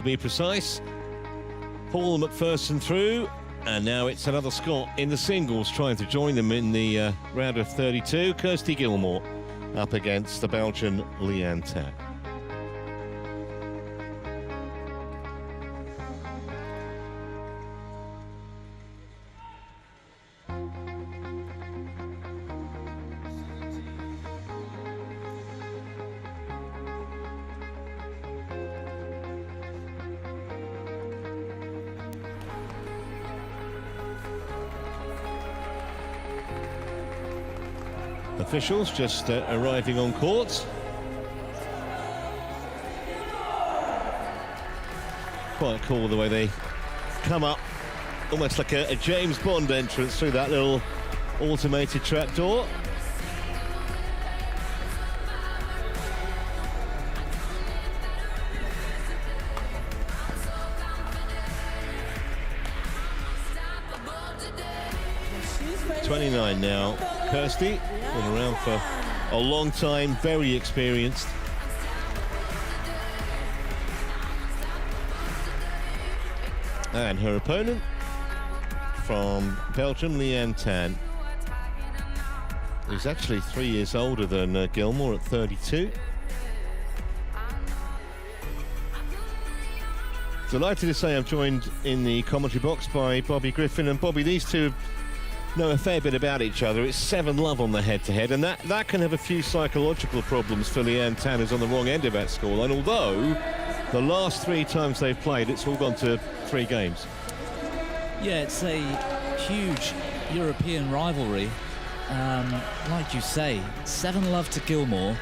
To be precise, Paul McPherson through, and now it's another Scot in the singles trying to join them in the round of 32. Kirsty Gilmour up against the Belgian Lianne. Officials just arriving on court. Quite cool the way they come up, almost like a James Bond entrance through that little automated trapdoor. She's 29 now. Kirsty, been around for a long time, very experienced. And her opponent from Belgium, Lianne, who's actually 3 years older than Gilmour at 32. Delighted to say I'm joined in the commentary box by Bobby Griffin. And Bobby, these two know a fair bit about each other. It's 7-love on the head-to-head, and that can have a few psychological problems for Lianne, who's on the wrong end of that scoreline, although the last 3 times they've played, it's all gone to 3 games. Yeah, it's a huge European rivalry. Like you say, 7-love to Gilmour.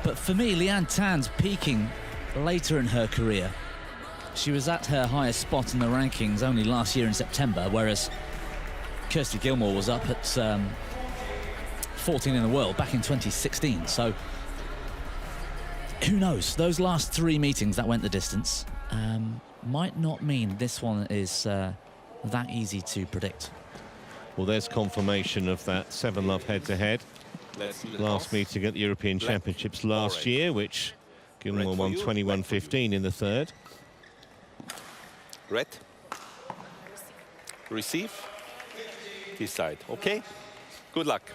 But for me, Lianne's peaking later in her career. She was at her highest spot in the rankings only last year in September, whereas Kirsty Gilmour was up at 14 in the world back in 2016. So who knows? Those last 3 meetings that went the distance might not mean this one is that easy to predict. Well, there's confirmation of that 7-love head-to-head. Last meeting at the European Championships last year, which Gilmour won 21-15 in the third. Red. Receive. This side, okay? Good luck.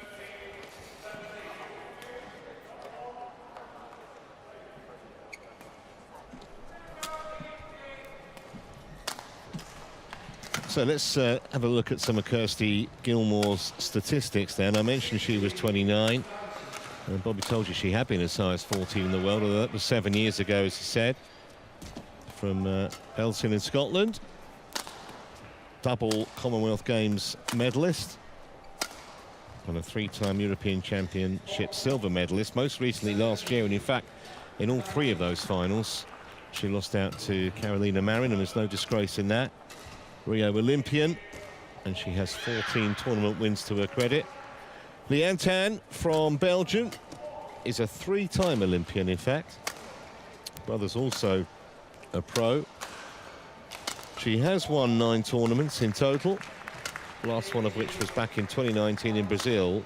So let's have a look at some of Kirsty Gilmour's statistics then. I mentioned she was 29, and Bobby told you she had been as high as 14 in the world, although that was 7 years ago, as he said, from Belton in Scotland. Double Commonwealth Games medalist and a 3-time European Championship silver medalist, most recently last year, and in fact in all 3 of those finals she lost out to Carolina Marin, and there's no disgrace in that. Rio Olympian, and she has 14 tournament wins to her credit. Lianne from Belgium is a 3-time Olympian, in fact. Brother's also a pro. She has won 9 tournaments in total, last one of which was back in 2019 in Brazil.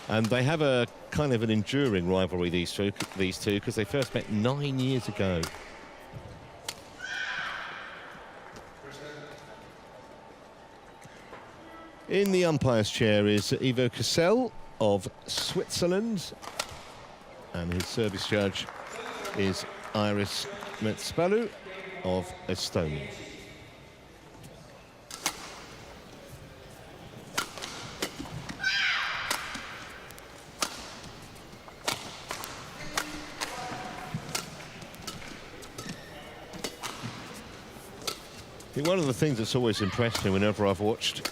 And they have a kind of an enduring rivalry, these two, because they first met 9 years ago. In the umpire's chair is Ivo Cassel of Switzerland, and his service judge is Iris Metspalu of Estonia. I think one of the things that's always impressed me whenever I've watched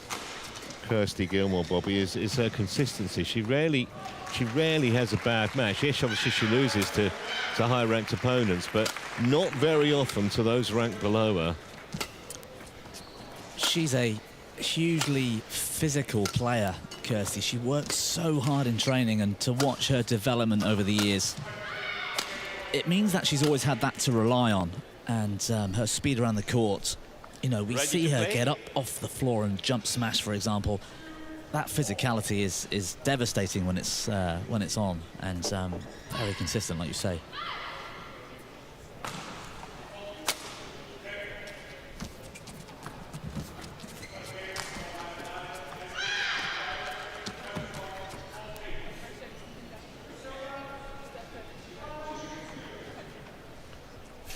Kirsty Gilmour, Bobby, is her consistency. She rarely has a bad match. Yes, obviously she loses to high-ranked opponents, but not very often to those ranked below her. She's a hugely physical player, Kirsty. She works so hard in training, and to watch her development over the years, it means that she's always had that to rely on, and her speed around the court. You know, we see her get up off the floor and jump smash, for example. That physicality is devastating when it's on, and very consistent, like you say.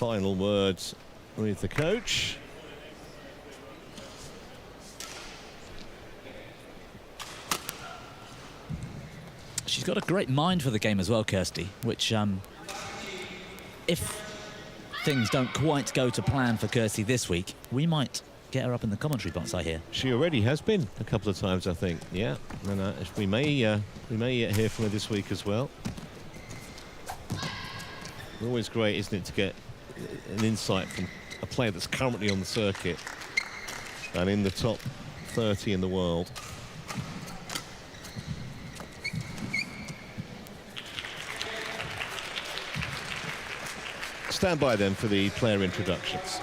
final words with the coach. She's got a great mind for the game as well, Kirsty, which, if things don't quite go to plan for Kirsty this week, we might get her up in the commentary box, I hear. She already has been a couple of times, I think. Yeah, and we may yet hear from her this week as well. Always great, isn't it, to get an insight from a player that's currently on the circuit and in the top 30 in the world. Stand by then for the player introductions.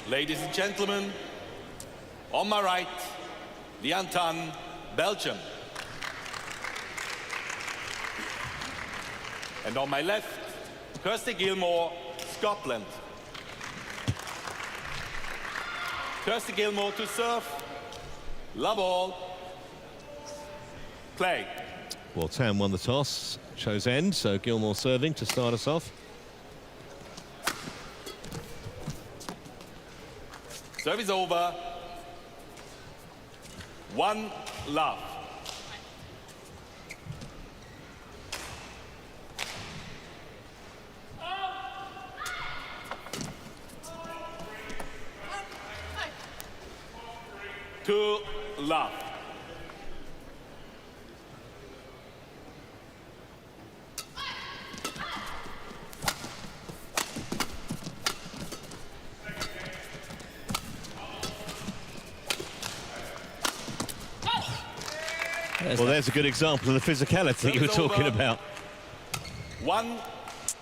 Ladies and gentlemen, on my right, Lianne, Belgium. And on my left, Kirsty Gilmour, Scotland. Kirsty Gilmour to serve. Love all. Play. Well, Tan won the toss, chose end, so Gilmour serving to start us off. Service over. 1 love. Two love. Well, there's a good example of the physicality you were talking about. 1,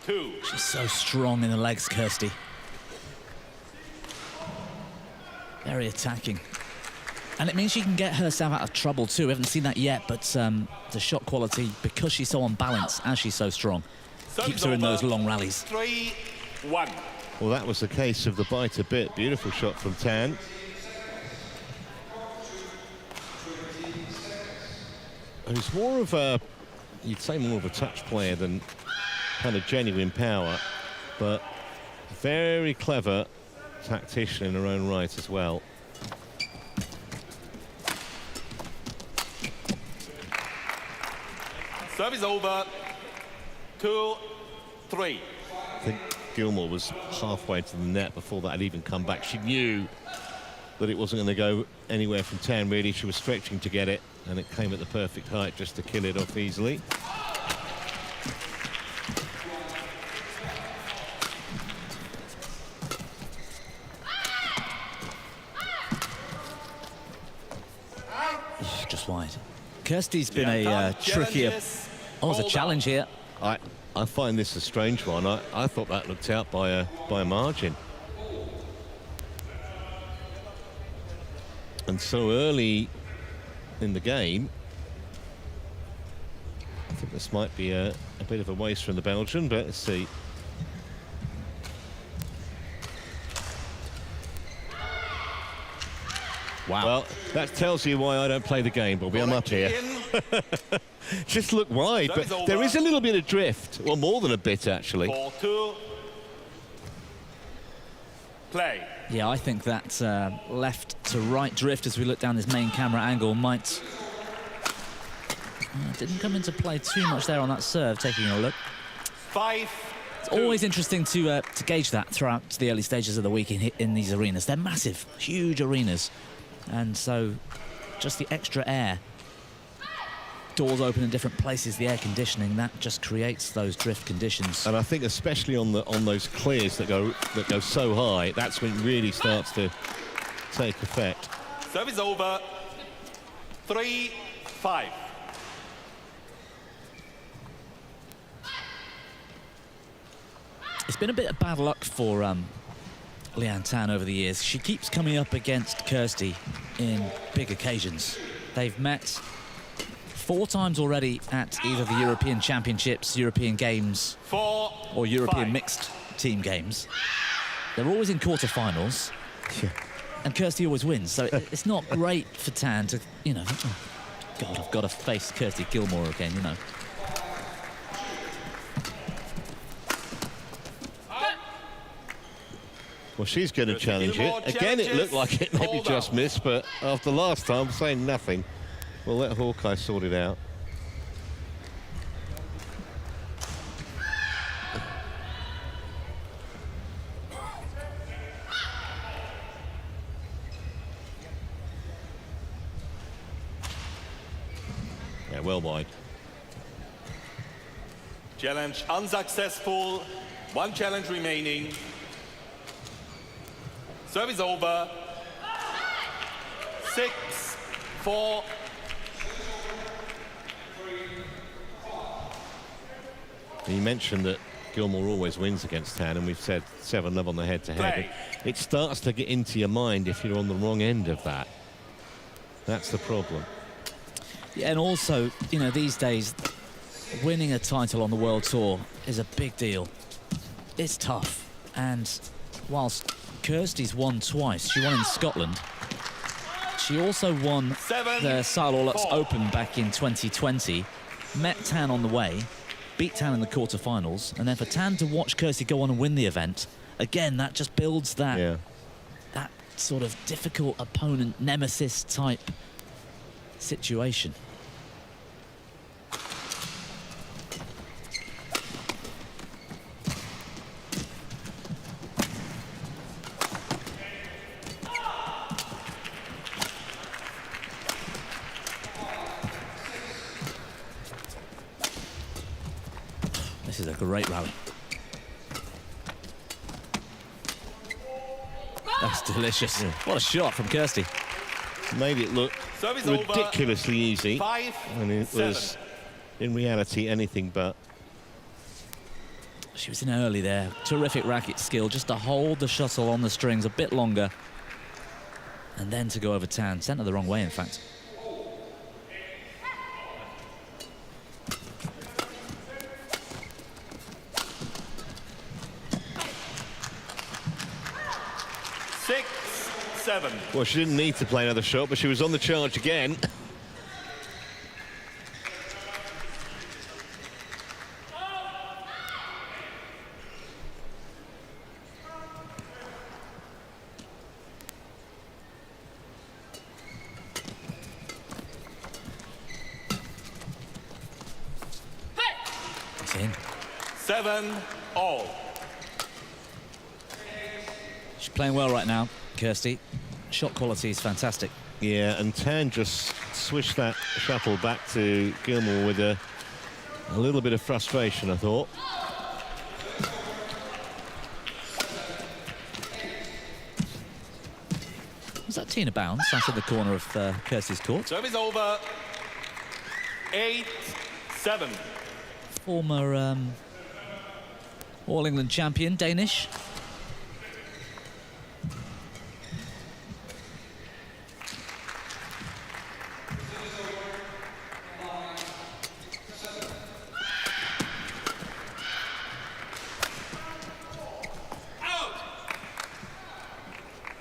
2. She's so strong in the legs, Kirsty. Very attacking. And it means she can get herself out of trouble too. We haven't seen that yet, but the shot quality, because she's so on balance and she's so strong, keeps her in those long rallies. 3-1. Well, that was the case of the bite a bit. Beautiful shot from Tan. Who's more of a, you'd say more of a touch player than kind of genuine power, but very clever tactician in her own right as well. Service over. 2-3. I think Gilmour was halfway to the net before that had even come back. She knew that it wasn't going to go anywhere from Tan, really. She was stretching to get it, and it came at the perfect height just to kill it off easily. Just wide. Kirsty's been a trickier... Oh, it's a challenge here. I find this a strange one. I thought that looked out by a margin. And so early in the game, I think this might be a bit of a waste from the Belgian, but let's see. Wow. Well, that tells you why I don't play the game, Bobby. I'm up here. Just look wide, but there is a little bit of drift. Well, more than a bit, actually. 4-2. Play. Yeah, I think that left to right drift as we look down this main camera angle might... didn't come into play too much there on that serve, taking a look. 5-2. It's always interesting to gauge that throughout the early stages of the week in these arenas. They're massive, huge arenas. And so just the extra air, doors open in different places, the air conditioning, that just creates those drift conditions. And I think especially on those clears that go so high, that's when it really starts to take effect. Service over. 3-5. It's been a bit of bad luck for Lianne Tan over the years. She keeps coming up against Kirsty in big occasions. They've met 4 times already at either the European Championships, European Games, 4, or European 5. mixed team games. They're always in quarterfinals, and Kirsty always wins. So it's not great for Tan to, you know, oh, God, I've got to face Kirsty Gilmour again, you know. Well, she's going to Kirsty challenge Gilmour it. Again, it looked like it maybe called just out. missed, but after last time, saying nothing. We'll let Hawkeye sort it out. Yeah, well wide. Challenge unsuccessful. One challenge remaining. Service over. 6-4. You mentioned that Gilmour always wins against Tan, and we've said 7-love on the head-to-head. Play. It starts to get into your mind if you're on the wrong end of that. That's the problem. Yeah, and also, you know, these days, winning a title on the World Tour is a big deal. It's tough. And whilst Kirsty's won twice, she won in Scotland, she also won the Saarlouis Open back in 2020, met Tan on the way, beat Tan in the quarterfinals, and then for Tan to watch Kirsty go on and win the event, again, that just builds that, that sort of difficult opponent, nemesis type situation. This is a great rally. That's delicious. Yeah. What a shot from Kirsty. Made it look Service ridiculously easy. 5-7. And it was, in reality, anything but. She was in early there. Terrific racket skill, just to hold the shuttle on the strings a bit longer. And then to go over Tan. Sent her the wrong way, in fact. Well, she didn't need to play another shot, but she was on the charge again. It's in. 7-all. She's playing well right now, Kirsty. Shot quality is fantastic. Yeah, and Tan just swished that shuttle back to Gilmour with a little bit of frustration, I thought. Was that Tina Bounds outside the corner of Kirsty's court? Service over. 8-7. Former All England champion, Danish.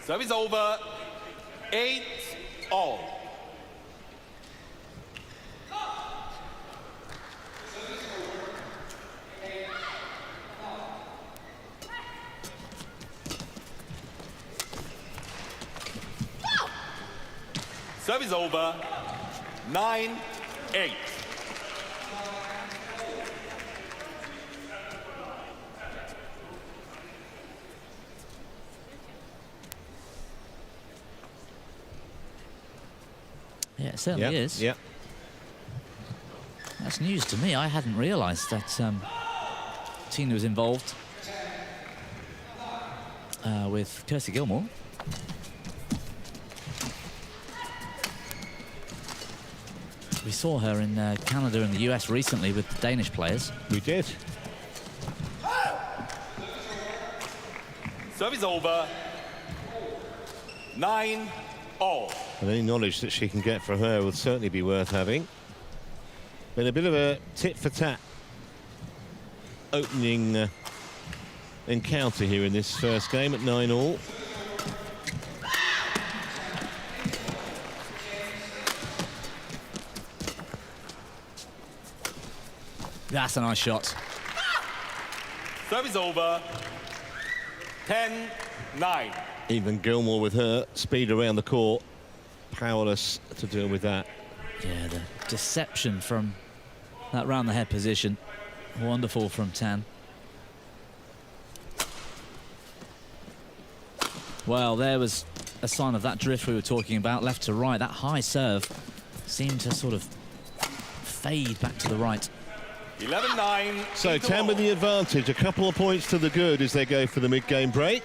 Service over. 8-all. Service over. 9-8. Yeah, it certainly is. Yeah. That's news to me. I hadn't realised that Tina was involved with Kirsty Gilmour. We saw her in Canada and the US recently with the Danish players. We did. Service over. 9-all. And any knowledge that she can get from her will certainly be worth having. Been a bit of a tit-for-tat opening encounter here in this first game at 9-all. That's a nice shot. Service over. 10-9. 9. Even Gilmour with her speed around the court, powerless to deal with that. Yeah, the deception from that round the head position. Wonderful from Tan. Well, there was a sign of that drift we were talking about, left to right. That high serve seemed to sort of fade back to the right. 11-9. So Tan with the advantage, a couple of points to the good as they go for the mid-game break.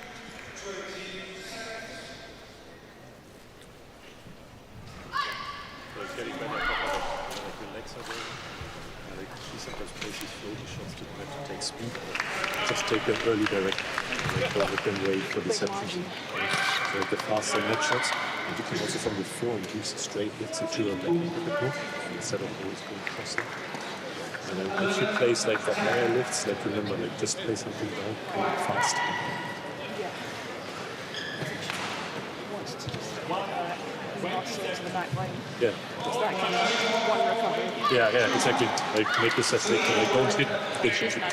Just take them early direct, rather than wait for deception. So the faster net shots, and you can also from the forehand use straight hits it to a backhand with the hook instead of always going cross it. And then if you place like the higher lifts, like remember, like just play something down and fast. Yeah. Yeah, exactly. Like make this as like don't hit big shots. Yeah.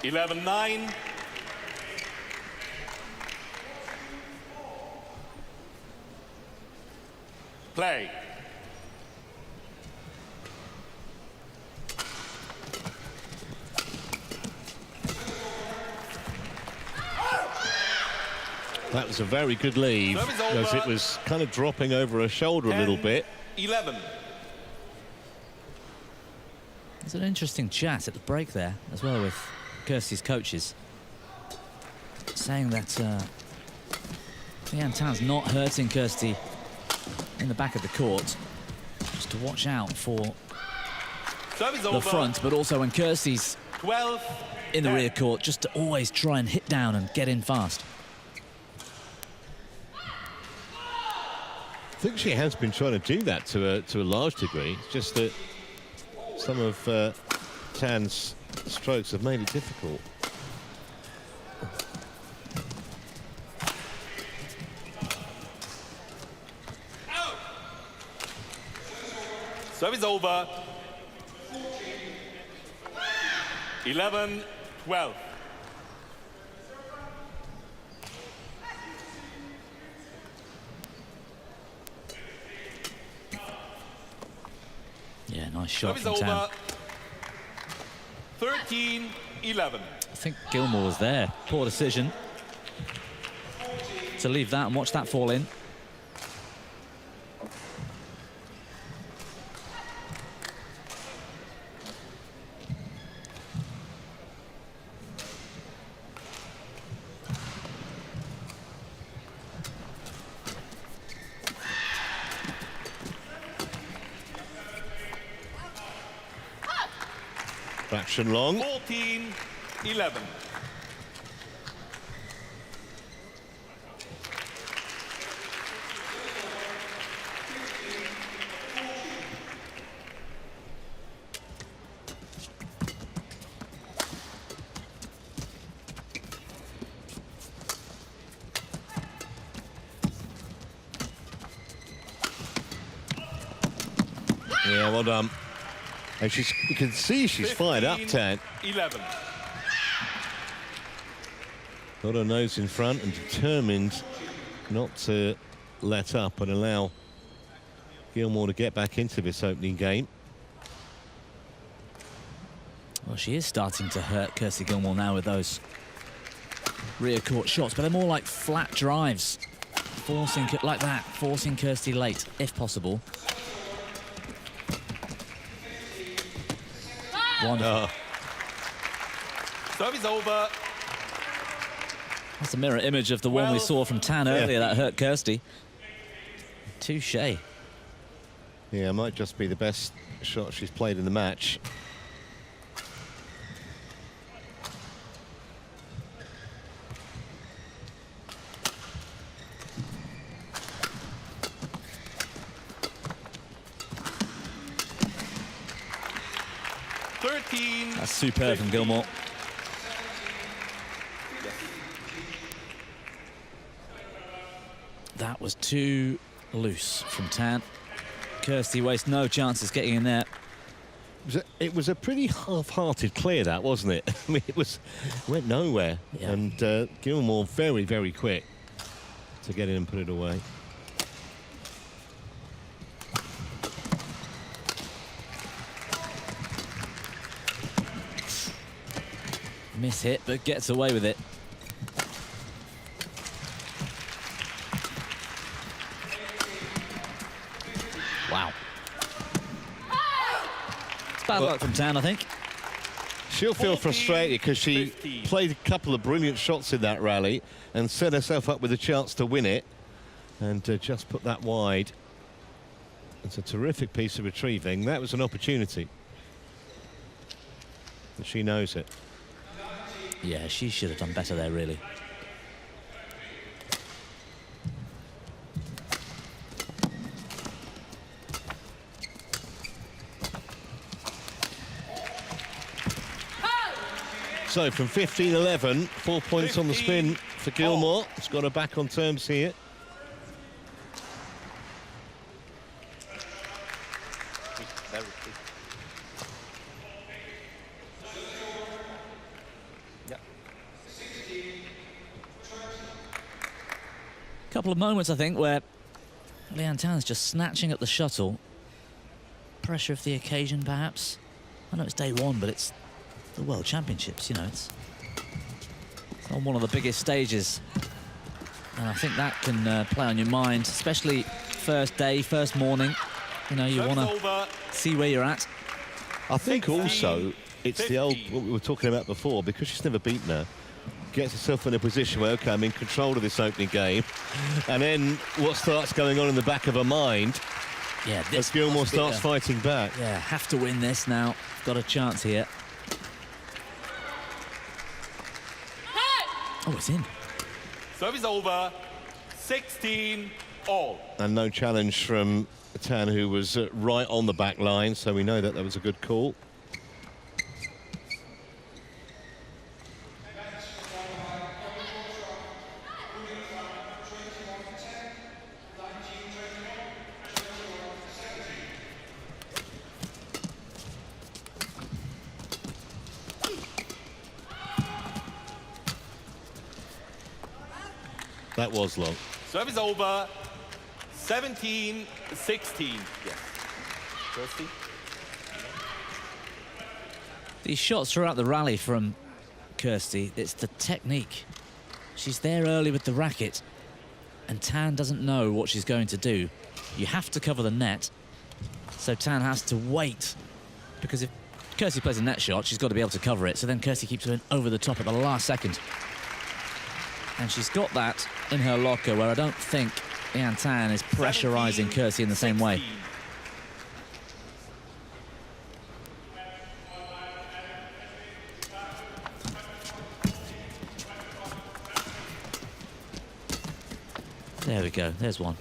11-9. Play. That was a very good leave, because it was kind of dropping over her shoulder 10, a little bit. 11. There's an interesting chat at the break there as well with Kirsty's coaches, saying that Lianne Tan's not hurting Kirsty in the back of the court, just to watch out for the front, but also when Kirsty's 12, in the 10. rear court, just to always try and hit down and get in fast. I think she has been trying to do that to a large degree. It's just that some of Tan's strokes have made it difficult. Service over. 11-12. Yeah, nice shot Service from Tan. over. 13-11. I think Gilmour was there. Poor decision to leave that and watch that fall in. Fraction long. 14-11. Yeah, well done. And you can see she's fired up, Tan. 11. Got her nose in front and determined not to let up and allow Gilmour to get back into this opening game. Well, she is starting to hurt Kirsty Gilmour now with those rear court shots, but they're more like flat drives, forcing like that, forcing Kirsty late if possible. Wonderful. Service over. That's a mirror image of the one we saw from Tan earlier that hurt Kirsty. Touche. Yeah, it might just be the best shot she's played in the match. That's superb from Gilmour. That was too loose from Tan. Kirsty wastes no chances getting in there. It was a pretty half-hearted clear, that, wasn't it? I mean, went nowhere. Yeah. And Gilmour very, very quick to get in and put it away. Miss hit, but gets away with it. Wow. It's bad luck from Tan, I think. She'll feel frustrated because she played a couple of brilliant shots in that rally and set herself up with a chance to win it, and just put that wide. It's a terrific piece of retrieving. That was an opportunity. But she knows it. Yeah, she should have done better there, really. So from 15-11, 4 points on the spin for Gilmour. It's got her back on terms here. Couple of moments, I think, where Lianne Tan's just snatching at the shuttle. Pressure of the occasion, perhaps. I know it's day one, but it's the World Championships, you know, it's on one of the biggest stages. And I think that can play on your mind, especially first day, first morning. You know, you want to see where you're at. I think also it's the old, what we were talking about before, because she's never beaten her, gets herself in a position where, okay, I'm in control of this opening game. And then what starts going on in the back of her mind, yeah, as Gilmour starts fighting back. Yeah, have to win this now. Got a chance here. Oh, it's in. Service over. 16 all. And no challenge from Tan, who was right on the back line, so we know that that was a good call. That was long. Service over. 17-16. Yes. Kirsty. These shots throughout the rally from Kirsty, it's the technique. She's there early with the racket, and Tan doesn't know what she's going to do. You have to cover the net, so Tan has to wait, because if Kirsty plays a net shot, she's got to be able to cover it, so then Kirsty keeps going over the top at the last second. And she's got that in her locker, where I don't think Lianne Tan is pressurising Kirsty in the same way. There we go, there's one.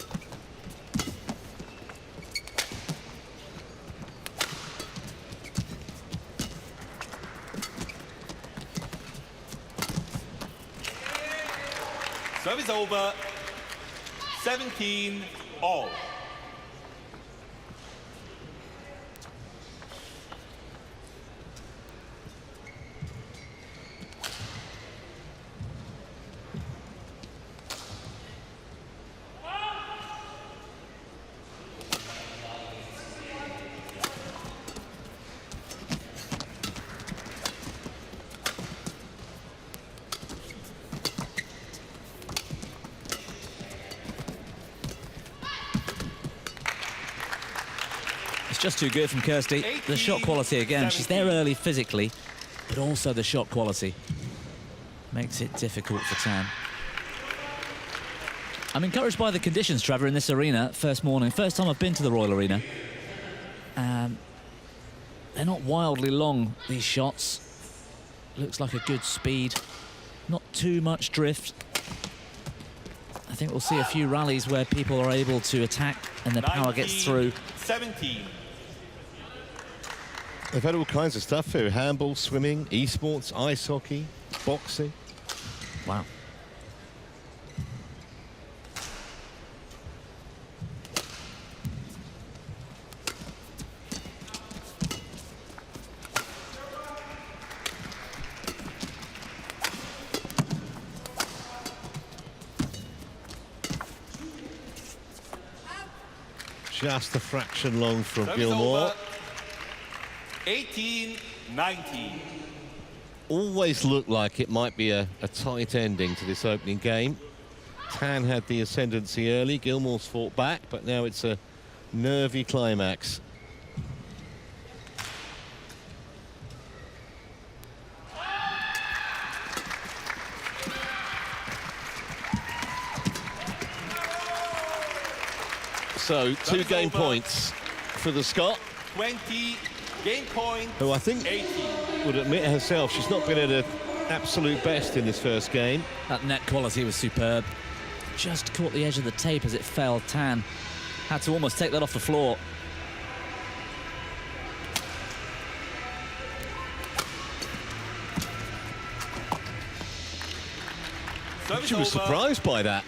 Service over. 17 all. Just too good from Kirsty. The shot quality again, she's there early physically, but also the shot quality makes it difficult for Tan. I'm encouraged by the conditions, Trevor, in this arena. First morning, first time I've been to the Royal Arena. They're not wildly long, these shots. Looks like a good speed, not too much drift. I think we'll see a few rallies where people are able to attack and the power gets through. 17. They've had all kinds of stuff here: handball, swimming, esports, ice hockey, boxing. Wow. Just a fraction long from Service Gilmour. over. 18-19. Always looked like it might be a tight ending to this opening game. Tan had the ascendancy early, Gilmour's fought back, but now it's a nervy climax. So, 2 game points for the Scot. 20 game point. Who I think 18. would admit herself she's not been at her absolute best in this first game. That net quality was superb. Just caught the edge of the tape as it fell. Tan had to almost take that off the floor. Service She was over. surprised by that,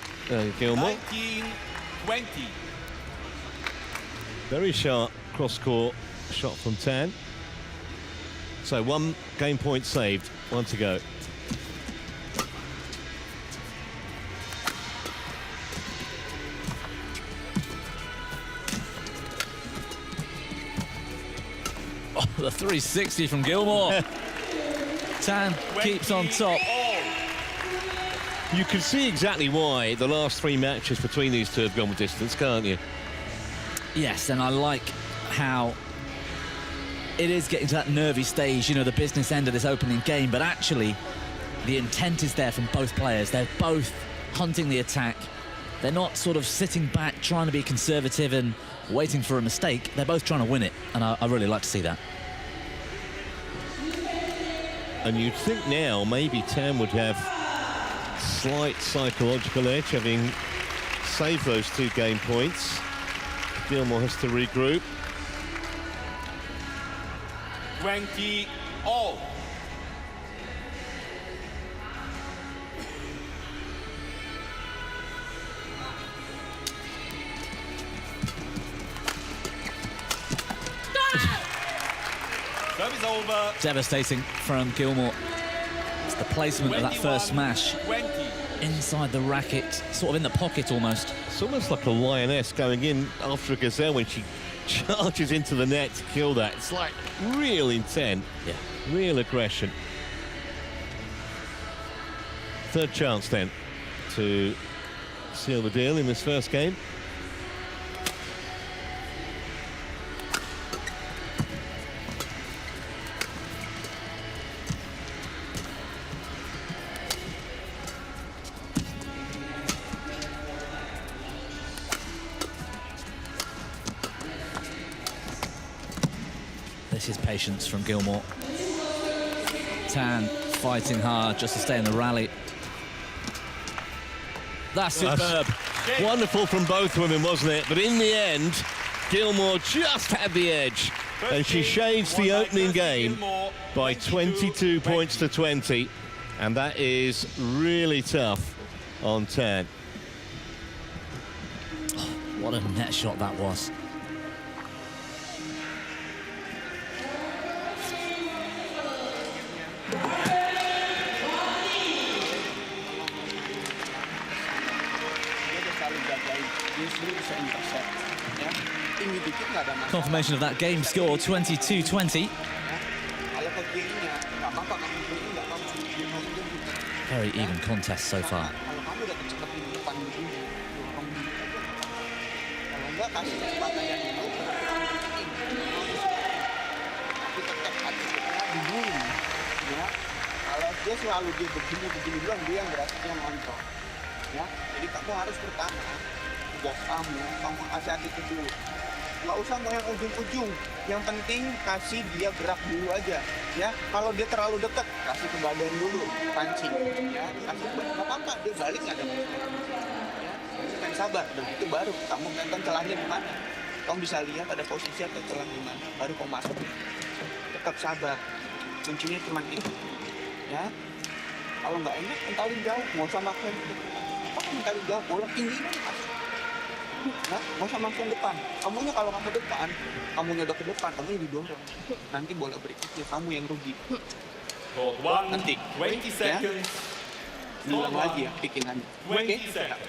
Gilmour. 19-20. Very sharp cross-court shot from Tan. So 1 game point saved, 1 to go. Oh, the 360 from Gilmour. Tan keeps on top. You can see exactly why the last 3 matches between these two have gone with distance, can't you? Yes, and I like how it is getting to that nervy stage, you know, the business end of this opening game, but actually the intent is there from both players. They're both hunting the attack. They're not sort of sitting back trying to be conservative and waiting for a mistake. They're both trying to win it, and I really like to see that. And you'd think now maybe Tan would have slight psychological edge, having saved those 2 game points. Gilmour has to regroup. 20 all. Service over. Devastating from Gilmour. It's the placement of that first smash 20. inside the racket, sort of in the pocket almost. It's almost like a lioness going in after a gazelle when she charges into the net to kill that. It's like real intent, Yeah. real aggression. 3rd chance then to seal the deal in this first game. This is patience from Gilmour. Tan fighting hard just to stay in the rally. That's superb. Wonderful from both women, wasn't it? But in the end, Gilmour just had the edge. And she shades the opening game by 22 points to 20. And that is really tough on Tan. What a net shot that was. Confirmation of that game score, 22-20. Very even contest so far. Dia selalu dia begini bilang dia yang berarti dia nonton, ya. Jadi kamu harus pertama tugas kamu kasih attitude dulu. Nggak usah mau yang ujung-ujung, yang penting kasih dia gerak dulu aja, ya. Kalau dia terlalu dekat, kasih ke badan dulu, pancing, ya. Kasih nggak apa-apa, dia balik nggak ada masalah, ya. Main sabar, dan itu baru kamu nonton celahnya di mana. Kamu bisa lihat ada posisi atau celah di mana, baru kamu masuk. Tetap sabar, kuncinya cuma itu. Ya, kalau nggak enak mentalin jauh, nggak usah makan. Apa mentalin jauh, bola tinggi kan masuk. Nah, nggak usah langsung depan. Kamunya kalau kamu depan, kamunya udah ke depan, kamu didorong. Nanti bola berikutnya kamu yang rugi. Nanti 20 seconds. Diulang lagi ya bikinannya. 20 seconds.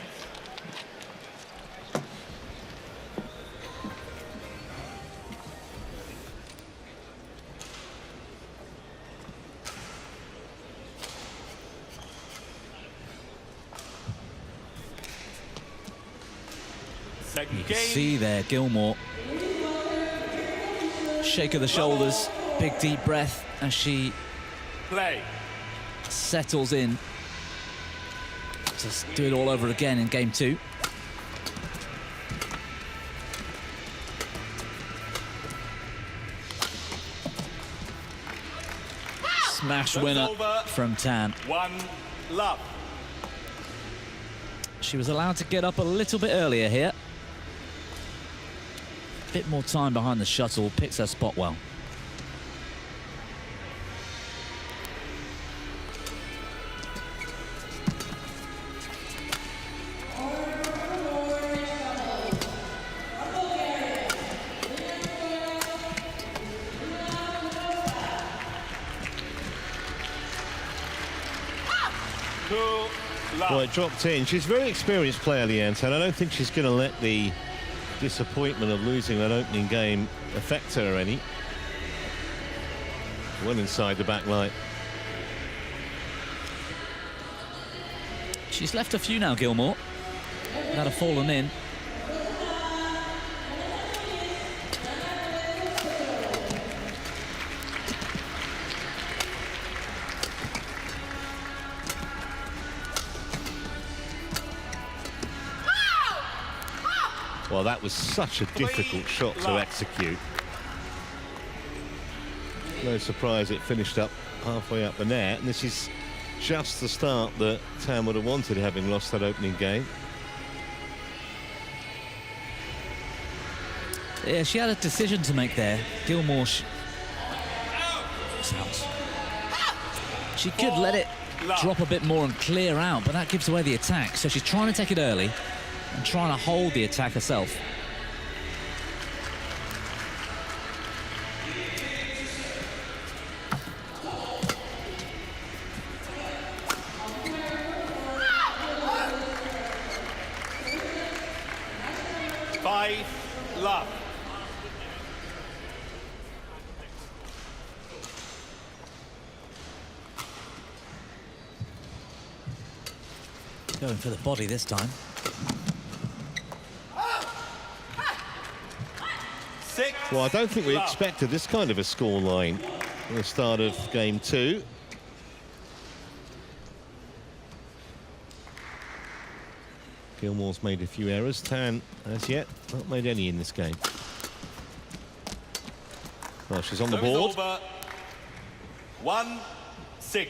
You can see there, Gilmour. Shake of the shoulders, big deep breath as she settles in. Just do it all over again in game 2. Smash winner from Tan. 1-love. She was allowed to get up a little bit earlier here. Bit more time behind the shuttle, picks her spot well. Well, it dropped in. She's a very experienced player, Lianne, and I don't think she's going to let the disappointment of losing that opening game affect her any. Well inside the back line. She's left a few now, Gilmour, that have fallen in. Well, that was such a difficult shot to execute. No surprise it finished up halfway up the net, and this is just the start that Tan would have wanted, having lost that opening game. Yeah, she had a decision to make there. Gilmour, she could let it drop a bit more and clear out, but that gives away the attack. So she's trying to take it early and trying to hold the attack herself. Love. Going for the body this time. 6. Well, I don't think we expected this kind of a scoreline at the start of game 2. Gilmour's made a few errors. Tan, as yet, not made any in this game. Well, she's on the board. Over. 1-6.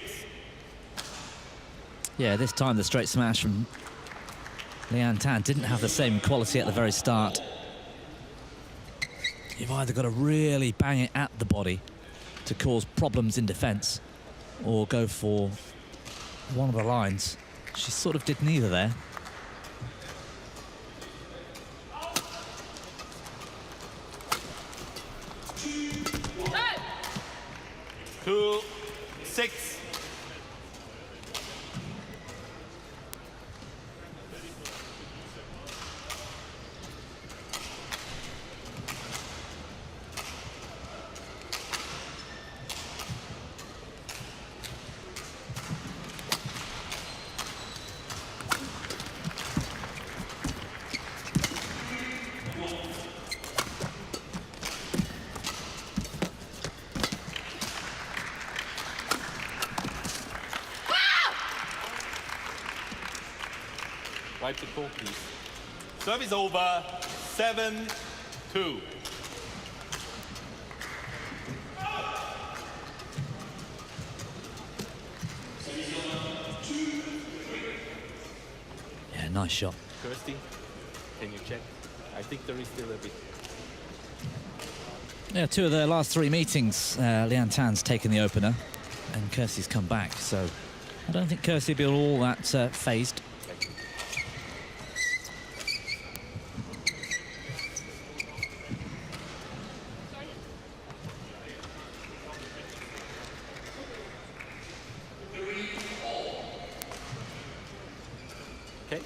Yeah, this time the straight smash from Lianne Tan didn't have the same quality at the very start. You've either got to really bang it at the body to cause problems in defence, or go for one of the lines. She sort of did neither there. Two, 6. Wipe the ball, please. Service over. 7-2. Yeah, nice shot. Kirsty, can you check? I think there is still a bit. Yeah, 2 of their last 3 meetings, Lianne Tan's taken the opener, and Kirsty's come back. So I don't think Kirsty will be all that phased. Okay.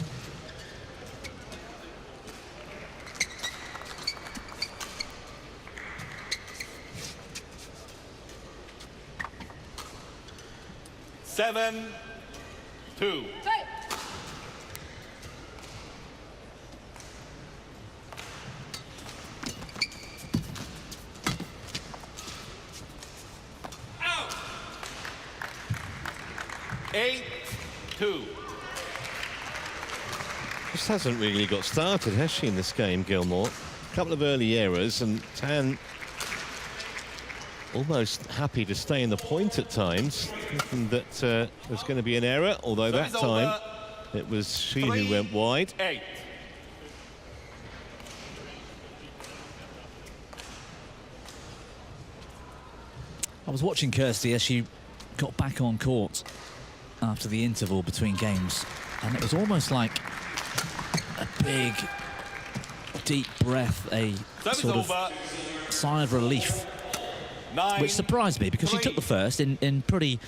Seven, 2. 8-2. Just hasn't really got started, has she, in this game, Gilmour? A couple of early errors, and Tan almost happy to stay in the point at times, thinking that there's going to be an error, although that time it was she who went wide. 8. I was watching Kirsty as she got back on court after the interval between games, and it was almost like a big, deep breath, a sort of sigh of relief, which surprised me because she took the first in pretty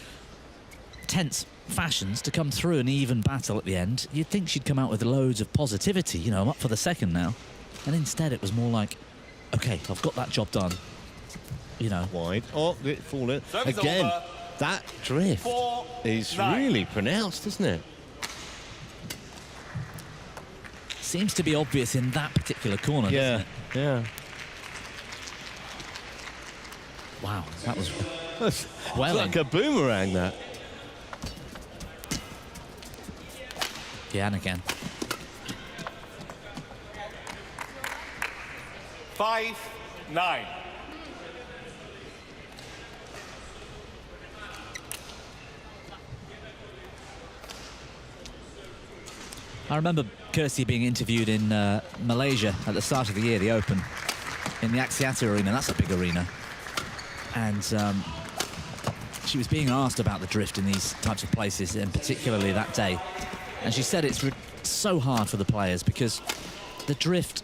tense fashions to come through an even battle at the end. You'd think she'd come out with loads of positivity, you know, I'm up for the second now. And instead it was more like, okay, I've got that job done. You know. Wide. Oh, it fallen. Again, that drift is really pronounced, isn't it? Seems to be obvious in that particular corner, doesn't it? Yeah. Wow, that was well, like a boomerang, that. Yeah, and again. 5-9. I remember Kirsty being interviewed in Malaysia at the start of the year, the Open, in the Axiata Arena. That's a big arena. And she was being asked about the drift in these types of places, and particularly that day. And she said it's so hard for the players because the drift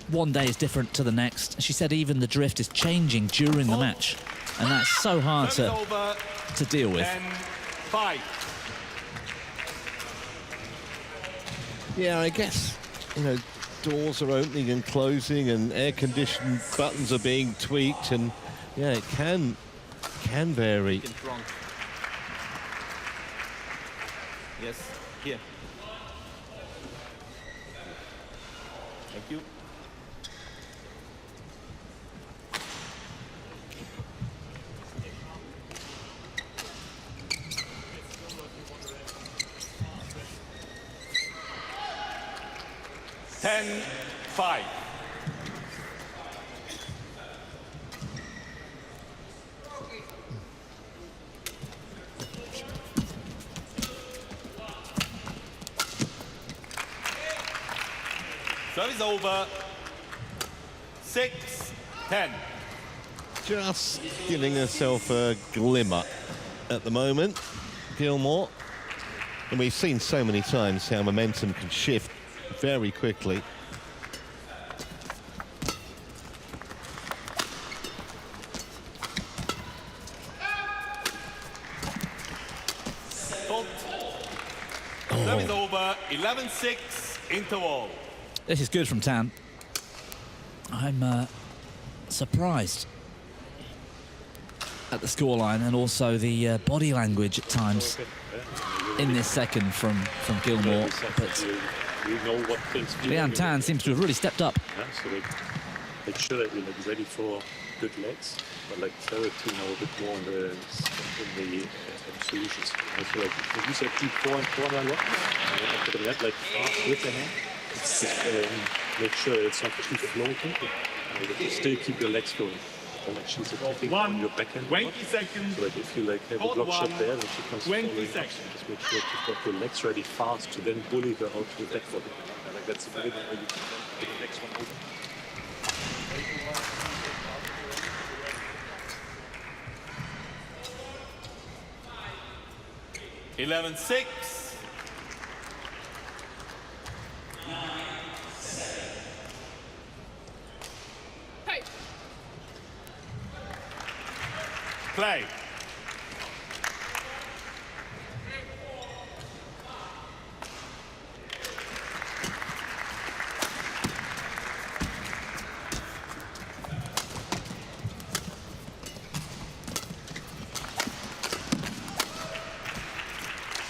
one day is different to the next. She said even the drift is changing during the match, and that's so hard to deal with. 5. Yeah, I guess, you know, doors are opening and closing and air-conditioned buttons are being tweaked, and yeah, it can vary. Yes, here. Thank you. Ten, 5. Service over. 6-10. Just giving herself a glimmer at the moment, Gilmour. And we've seen so many times how momentum can shift very quickly. Service over. 11-6 interval. This is good from Tan. I'm surprised at the scoreline and also the body language at times in this second from Gilmour. But Lianne Tan seems to have really stepped up. Yeah, so make sure that we're like ready for good legs, but like clarity now a bit more in the solutions. I feel like if you said keep 4 and 4 a lot, after that, like fast with the hand, just make sure it's not too floating, still keep your legs going. Like she's on your backhand. 20 seconds. So like if you like have a block shot there, when she comes 20 forward, seconds. just make sure you've got your legs ready fast to then bully her out to the back foot. Like that's the way that you can get the next one over. 11-6. Play.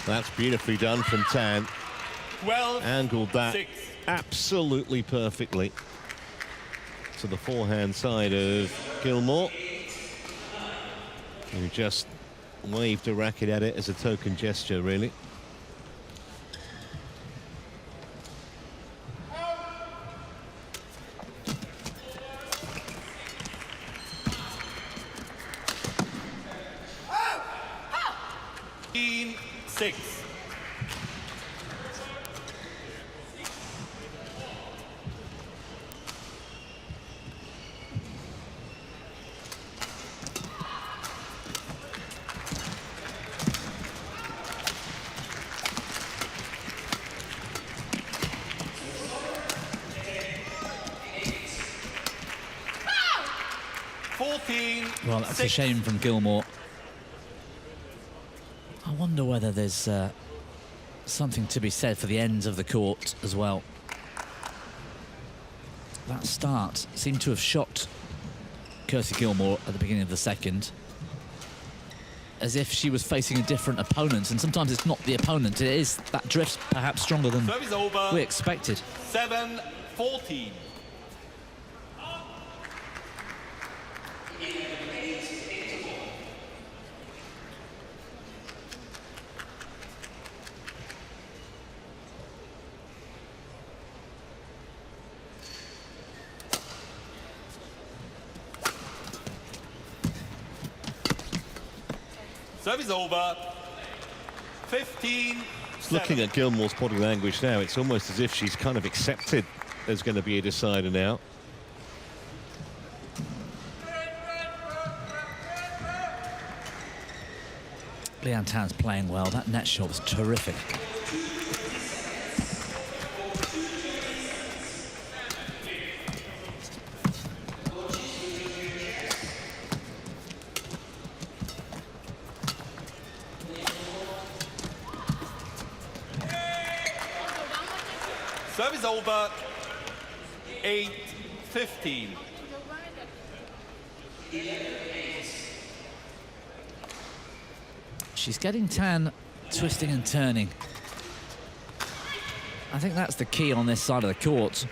That's beautifully done from Tan. 12. Angled that 6. absolutely perfectly to the forehand side of Gilmour, who just waved a racket at it as a token gesture, really. Six. Well, that's a shame from Gilmour. I wonder whether there's something to be said for the ends of the court as well. That start seemed to have shocked Kirsty Gilmour at the beginning of the second, as if she was facing a different opponent, and sometimes it's not the opponent, it is that drift perhaps stronger than we expected. 7-14. Service over. 15. Looking at Gilmour's body language now, it's almost as if she's kind of accepted there's going to be a decider now. Lianne Tan's playing well. That net shot was terrific. Service over. 8-15. She's getting Tan twisting and turning. I think that's the key on this side of the court.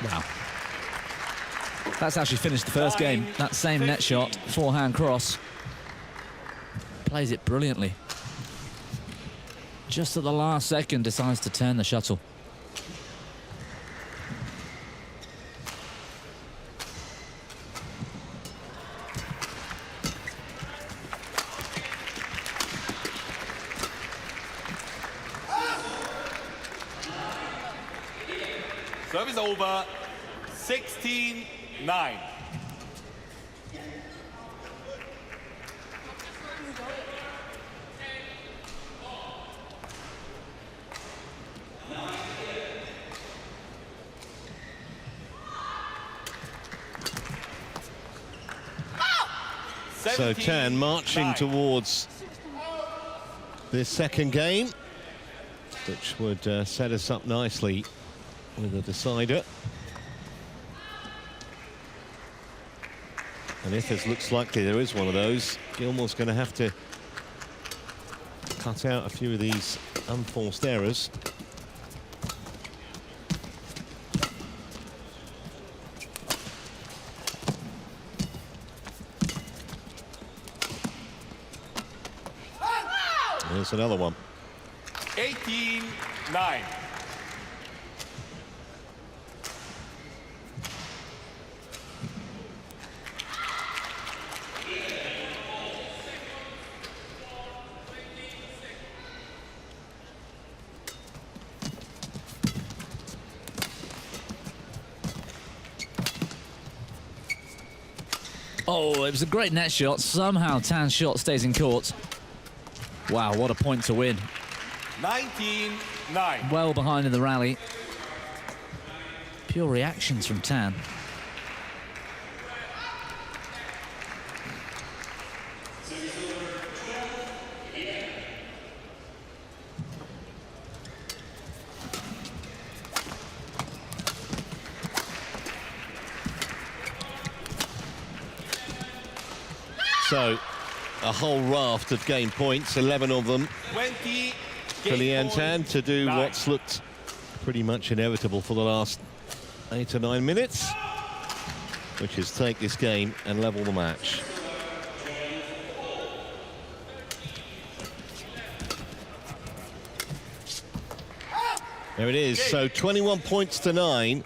Wow. That's actually finished the first game. That same net shot, forehand cross. Plays it brilliantly. Just at the last second decides to turn the shuttle. Service over. 16-9. So Tan marching towards this second game, which would set us up nicely with a decider. And if it looks likely there is one of those, Gilmour's going to have to cut out a few of these unforced errors. There's another one. 18-9. Oh, it was a great net shot. Somehow Tan's shot stays in court. Wow, what a point to win. 19-9. Well behind in the rally. Pure reactions from Tan. So, a whole raft of game points, 11 of them 20. for Lianne Tan to do what's looked pretty much inevitable for the last 8 or 9 minutes, which is take this game and level the match. There it is. So 21 points to 9.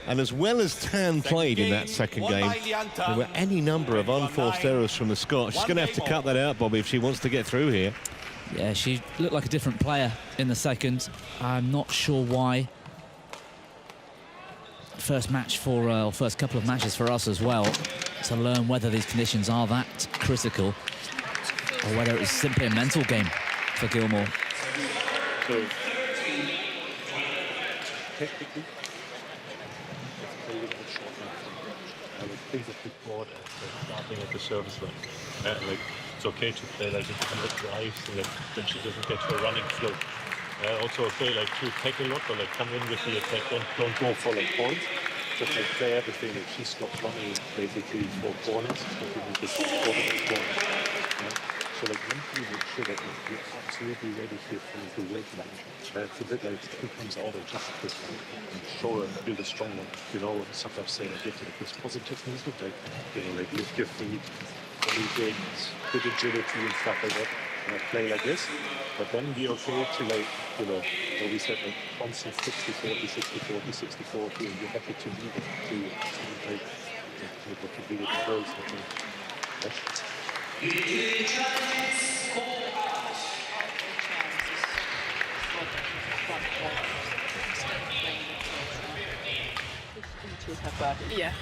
And as well as Tan played in that second game, there were any number of unforced errors from the Scot. She's going to have to cut that out, Bobby, if she wants to get through here. Yeah, she looked like a different player in the second. I'm not sure why. First match for, or first couple of matches for us as well, to learn whether these conditions are that critical or whether it's simply a mental game for Gilmour. So, technically, a little bit short. I would think of the board starting at the service line. Like, it's okay to play like a different drive so that then she doesn't get to a running flow. Also okay, like to take a look or like come in with the attack. Don't go for like points. Just like play everything. Like she stopped running basically 4 corners. So we need this corners. So like mentally make sure that you're absolutely ready here for the weight match. It's a bit like who comes out and just and show her, build a strong one. You know, sometimes say like this positive music, like like lift your feet, big agility and stuff like that. Play like this, but then be okay to like, so we said like constant 60-40, 60-40, 60-40, and you're happy to leave it to like what could be the girls, I think. Into her body. Yeah.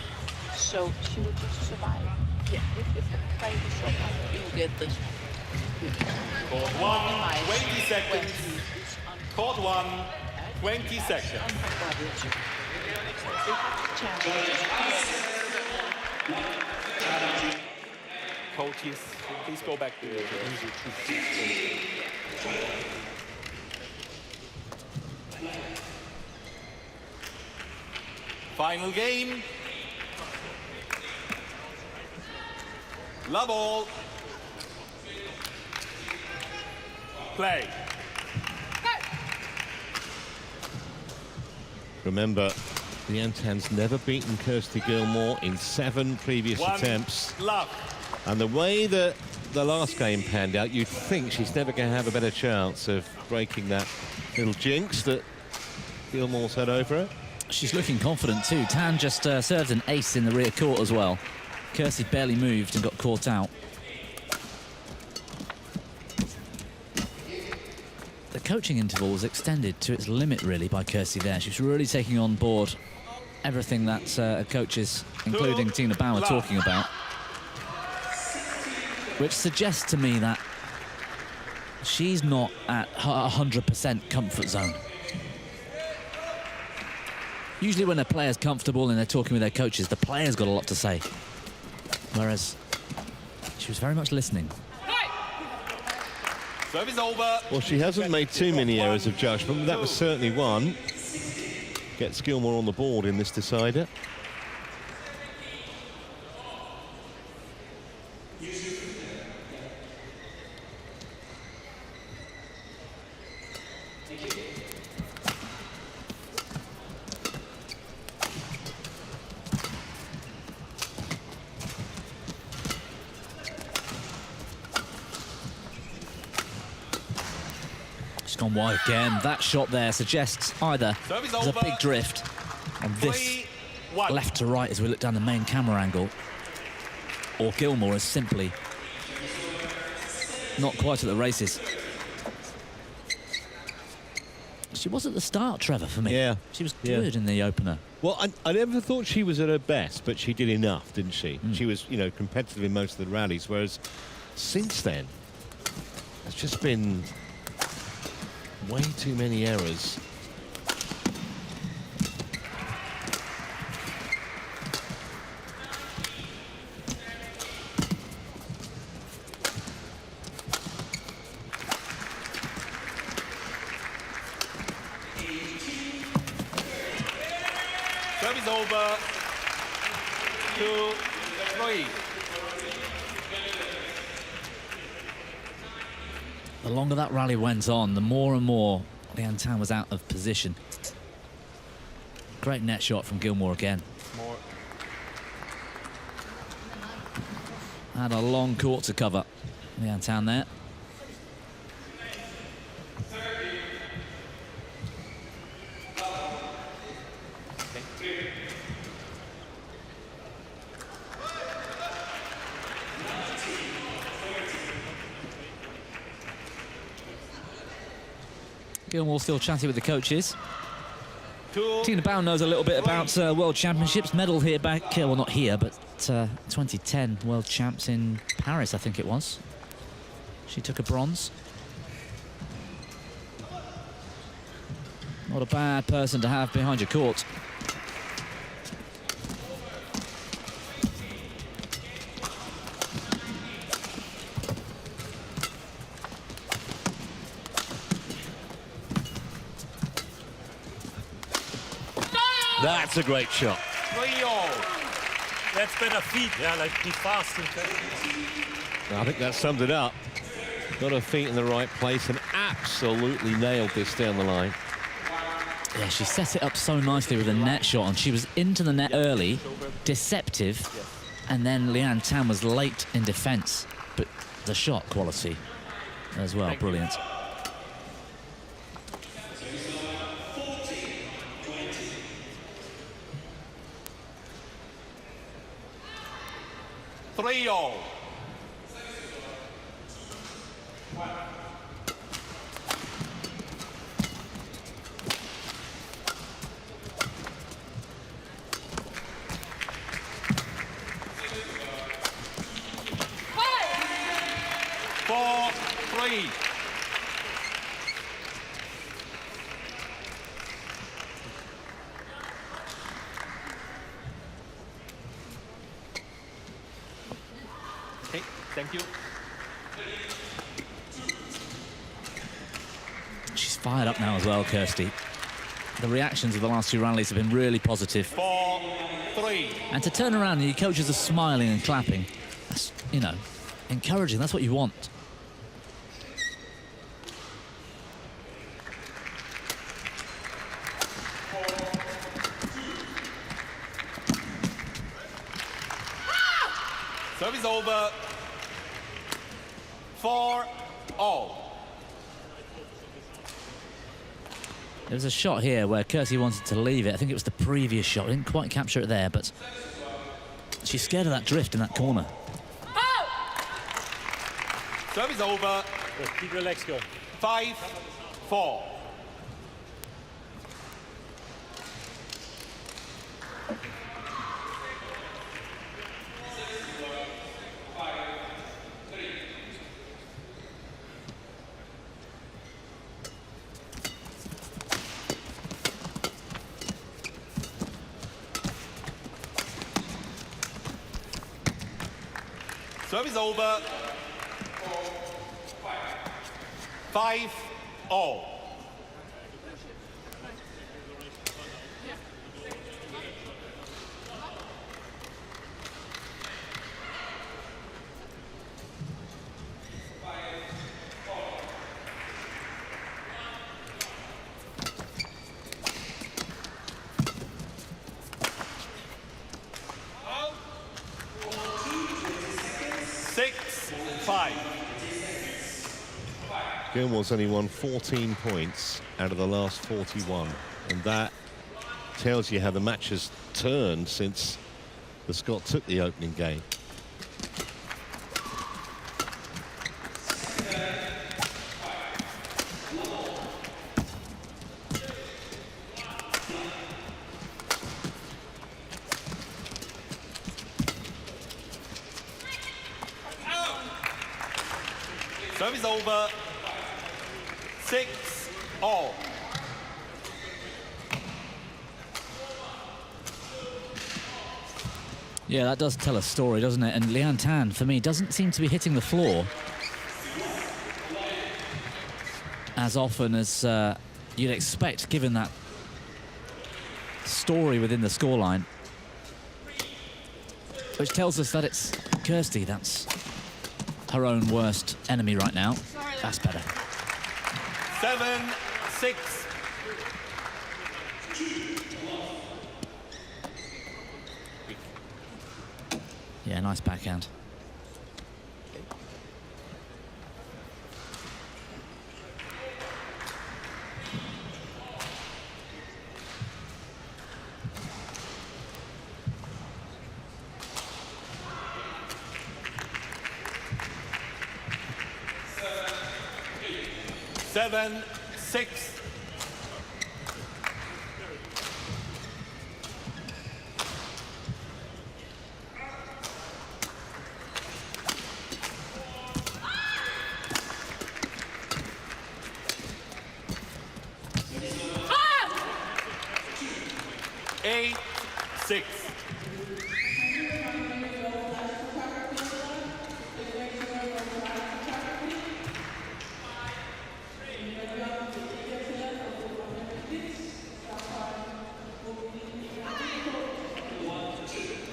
So she will just survive. Yeah. If the fight is short, you will get this. Court 1, 20 seconds. Court 1, 20 seconds. Coaches, please go back to your final game. Love all. Play. Remember, Lianne Tan's never beaten Kirsty Gilmour in 7 previous attempts. Love. And the way that the last game panned out, you'd think she's never going to have a better chance of breaking that little jinx that Gilmour's had over her. She's looking confident too. Tan just served an ace in the rear court as well. Kirsty barely moved and got caught out. The coaching interval was extended to its limit, really, by Kirsty there. She was really taking on board everything that coaches, including Tina Bauer, are talking about. Which suggests to me that she's not at her 100% comfort zone. Usually when a player's comfortable and they're talking with their coaches, the player's got a lot to say. Whereas she was very much listening. Service over. Well, she hasn't made too many errors of judgment, but that was certainly one. Gets Gilmour on the board in this decider. Gone wide again. That shot there suggests either there's a big drift on this left to right as we look down the main camera angle, or Gilmour is simply not quite at the races. She was at the start, Trevor, for me. Yeah. She was good in the opener. Well, I never thought she was at her best, but she did enough, didn't she? She was, competitive in most of the rallies, whereas since then, it's just been way too many errors. Service over. 2-3. The longer that rally went on, the more and more Lianne Tan was out of position. Great net shot from Gilmour again. More. Had a long court to cover. Lianne Tan there. Gilmour still chatty with the coaches. Tina Bown knows a little bit about World Championships. Medal here back, well, not here, but 2010 World Champs in Paris, I think it was. She took a bronze. Not a bad person to have behind your court. That's a great shot. 3-all. That's better feet, yeah, like be fast and I think that summed it up. Got her feet in the right place and absolutely nailed this down the line. Yeah, she set it up so nicely with a net shot, and she was into the net early, deceptive, and then Lianne Tan was late in defence. But the shot quality as well, brilliant. Three-all. Okay, thank you. She's fired up now as well, Kirsty. The reactions of the last two rallies have been really positive. 4-3. And to turn around and your coaches are smiling and clapping, that's, you know, encouraging. That's what you want. Service over. 4-all. There was a shot here where Kirsty wanted to leave it. I think it was the previous shot. Didn't quite capture it there, but she's scared of that drift in that corner. Service over. Keep your legs going. 5-4. Service over. 5-all. Gilmour's only won 14 points out of the last 41, and that tells you how the match has turned since the Scot took the opening game. Service over. 6-all. Yeah, that does tell a story, doesn't it? And Lianne Tan, for me, doesn't seem to be hitting the floor as often as you'd expect, given that story within the scoreline, which tells us that it's Kirsty that's her own worst enemy right now. Sorry, That's better. 7-6. Yeah, nice backhand. Seven, 6. Eight, 6.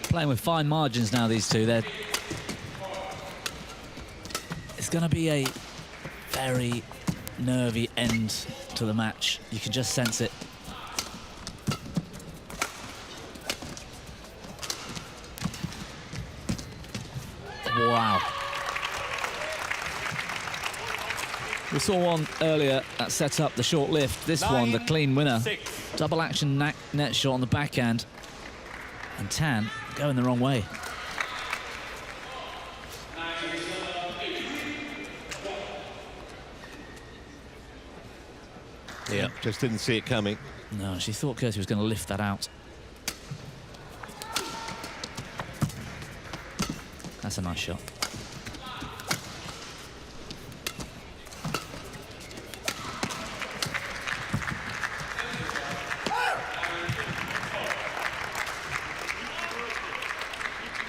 Playing with fine margins now, these two. It's going to be a very nervy end to the match. You can just sense it. Wow. We saw one earlier that set up the short lift. This one, the clean winner. 6. Double action net shot on the backhand. And Tan going the wrong way. Yeah, just didn't see it coming. No, she thought Kirsty was going to lift that out. That's a nice shot.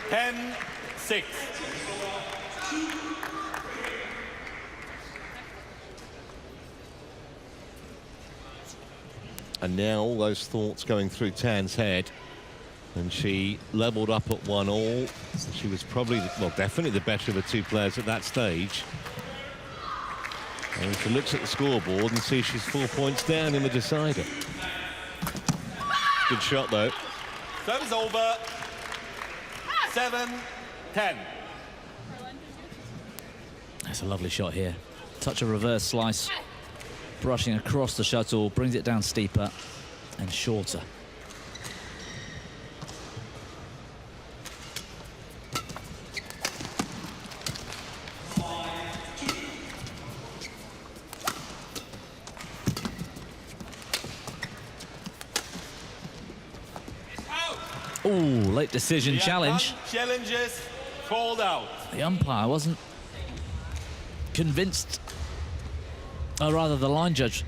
Ten, 6. And now all those thoughts going through Tan's head, and she levelled up at 1-all. She was probably, well, definitely the better of the two players at that stage. And she looks at the scoreboard and sees she's 4 points down in the decider. Good shot, though. Service over. 7-10. That's a lovely shot here. Touch of reverse slice, brushing across the shuttle, brings it down steeper and shorter. Ooh, late decision challenge. Challenges called out. The umpire wasn't convinced, or rather the line judge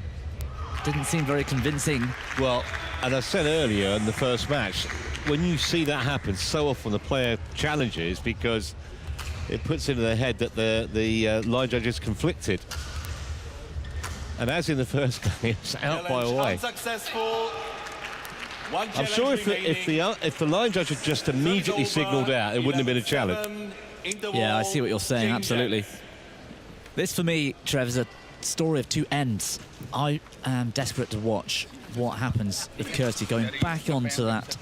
didn't seem very convincing. Well, and I said earlier in the first match, when you see that happen, so often the player challenges because it puts into their head that the line judge is conflicted. And as in the first game, it's out by a way. Unsuccessful. One I'm sure if the line judge had just immediately signalled out, it wouldn't have been a challenge. Yeah, I see what you're saying, absolutely. This, for me, Trev, is a story of two ends. I am desperate to watch what happens with Kirsty going back onto that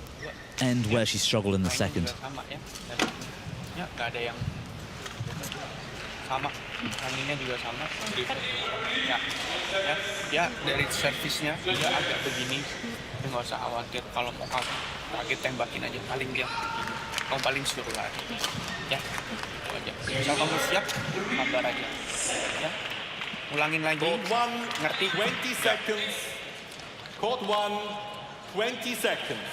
end where she struggled in the second. Ya dari servisnya dia agak begini, nggak usah khawatir kalau mau kaget tembakin aja, paling dia kamu paling suruh lari, ya, itu aja. Misal kamu siap, kabar aja, ya, ulangin lagi, ngerti? 20 seconds. Court 1, 20 seconds.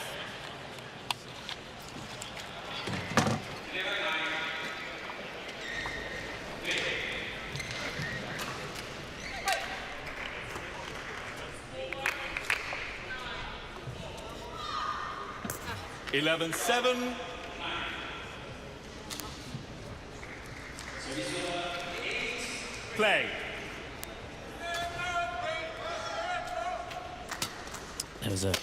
Eleven, 7. Play. There was a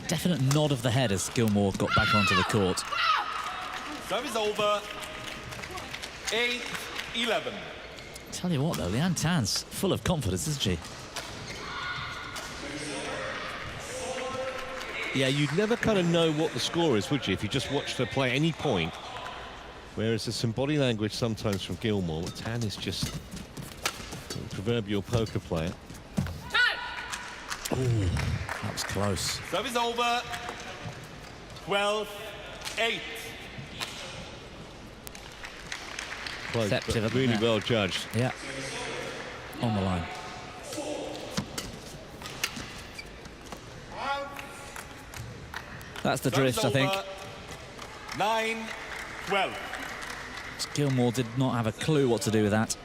definite nod of the head as Gilmour got back onto the court. Service over. 8-11. Tell you what, though, Lianne Tan's full of confidence, isn't she? Yeah, you'd never kind of know what the score is, would you, if you just watched her play at any point? Whereas there's some body language sometimes from Gilmour. Tan is just a proverbial poker player. Ooh, that was close. Service over. 12-8. Close, Deceptive, but really isn't it? well judged. Yeah, on the line. That's the drift, I think. 9-12. Gilmour did not have a clue what to do with that.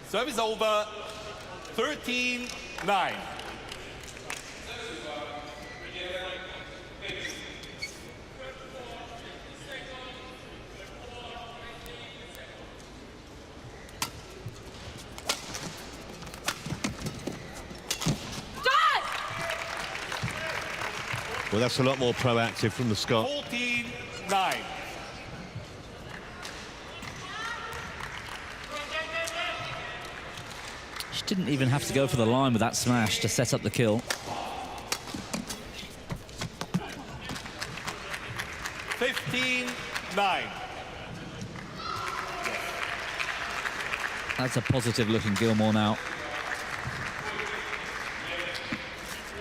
Service over. 13-9. Well, that's a lot more proactive from the Scot. 14-9. She didn't even have to go for the line with that smash to set up the kill. 15-9. That's a positive-looking Gilmour now.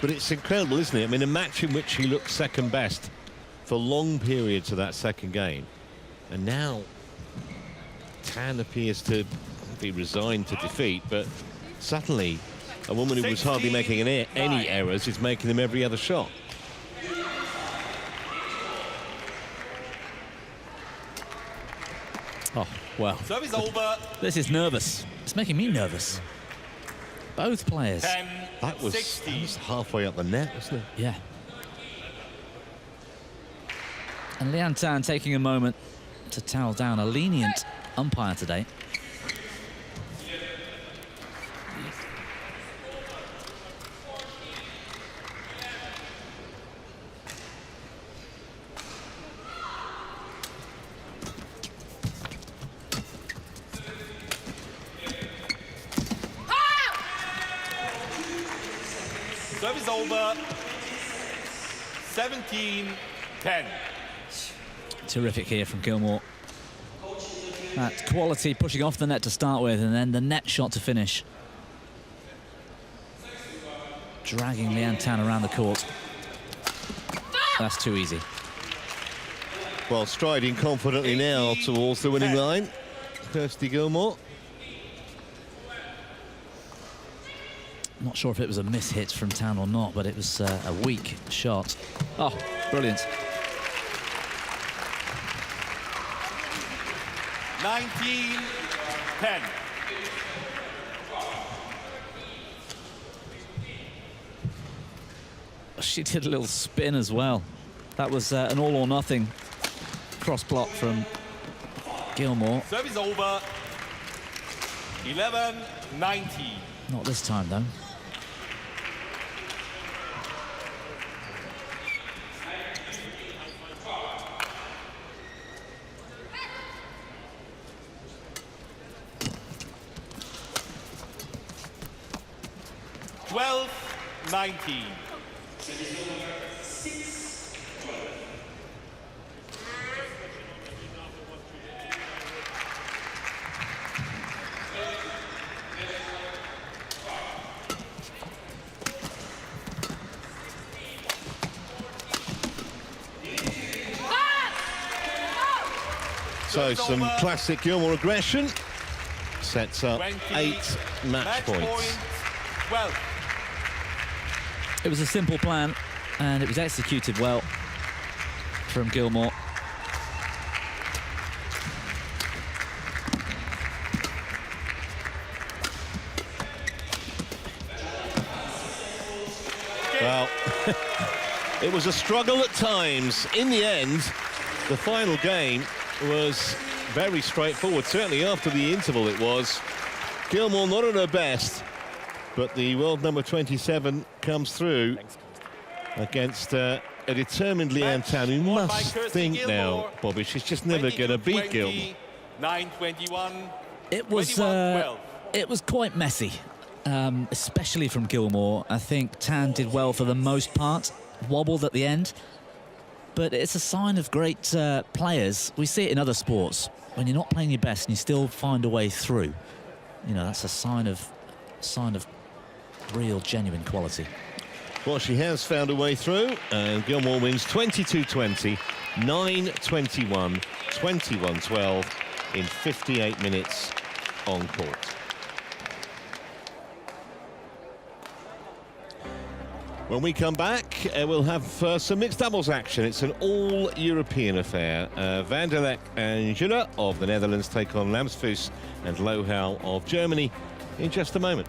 But it's incredible, isn't it? I mean, a match in which he looked second best for long periods of that second game. And now Tan appears to be resigned to defeat, but suddenly a woman who was hardly making any errors is making them every other shot. Oh, well. Service over. This is nervous. It's making me nervous. Both players. 10, That was 16. halfway up the net, wasn't it? Yeah. And Lianne Tan taking a moment to towel down a lenient umpire today. Service over. 17-10. Terrific here from Gilmour. That quality pushing off the net to start with, and then the net shot to finish. Dragging Lianne Tan around the court. That's too easy. Well, striding confidently now towards the winning line. Kirsty Gilmour. Not sure if it was a miss-hit from Tan or not, but it was a weak shot. Oh, brilliant. 19-10. She did a little spin as well. That was an all or nothing cross block from Gilmour. Service over. 11-19. Not this time, though. $12-19. So some classic Gilmour aggression sets up 8 match points. 12. It was a simple plan, and it was executed well from Gilmour. Well, it was a struggle at times. In the end, the final game was very straightforward. Certainly after the interval it was. Gilmour not at her best, but the world number 27 comes through against a determined Lianne Tan, who Won by must Kirsty think Gilmour. now, Bobby, she's just never going to beat Gilmour. 9-21. It was 21-12. it was quite messy, especially from Gilmour. I think Tan did well for the most part, wobbled at the end, but it's a sign of great players. We see it in other sports. When you're not playing your best and you still find a way through, you know, that's a sign of real, genuine quality. Well, she has found a way through, and Gilmour wins 22-20, 9-21, 21-12 in 58 minutes on court. When we come back, we'll have some mixed doubles action. It's an all-European affair. Van der Leck and Juller of the Netherlands take on Lamsfuss and Lohau of Germany in just a moment.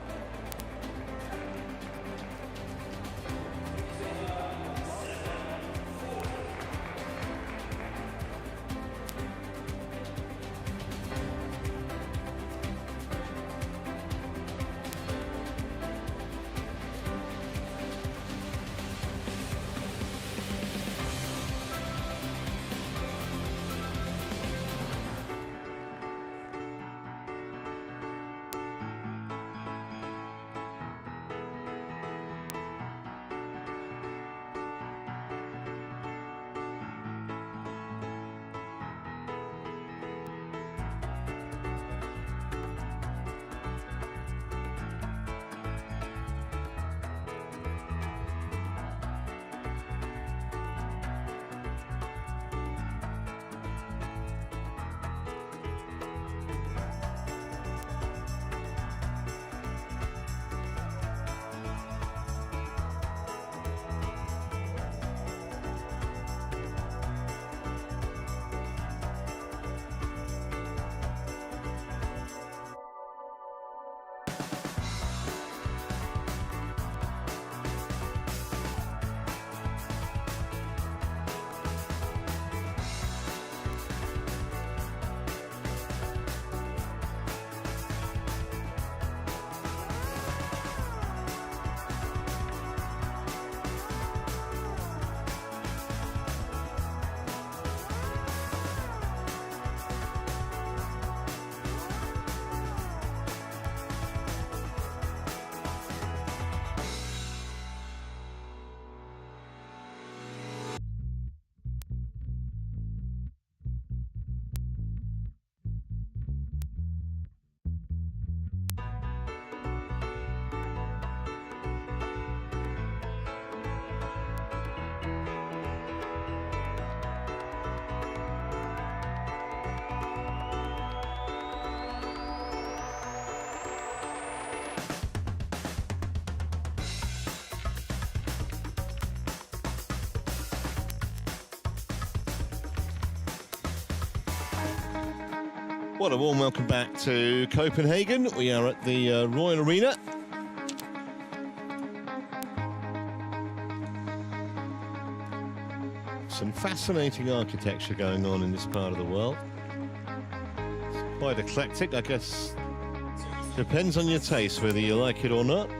What a warm welcome back to Copenhagen. We are at the Royal Arena. Some fascinating architecture going on in this part of the world. It's quite eclectic, I guess. Depends on your taste whether you like it or not.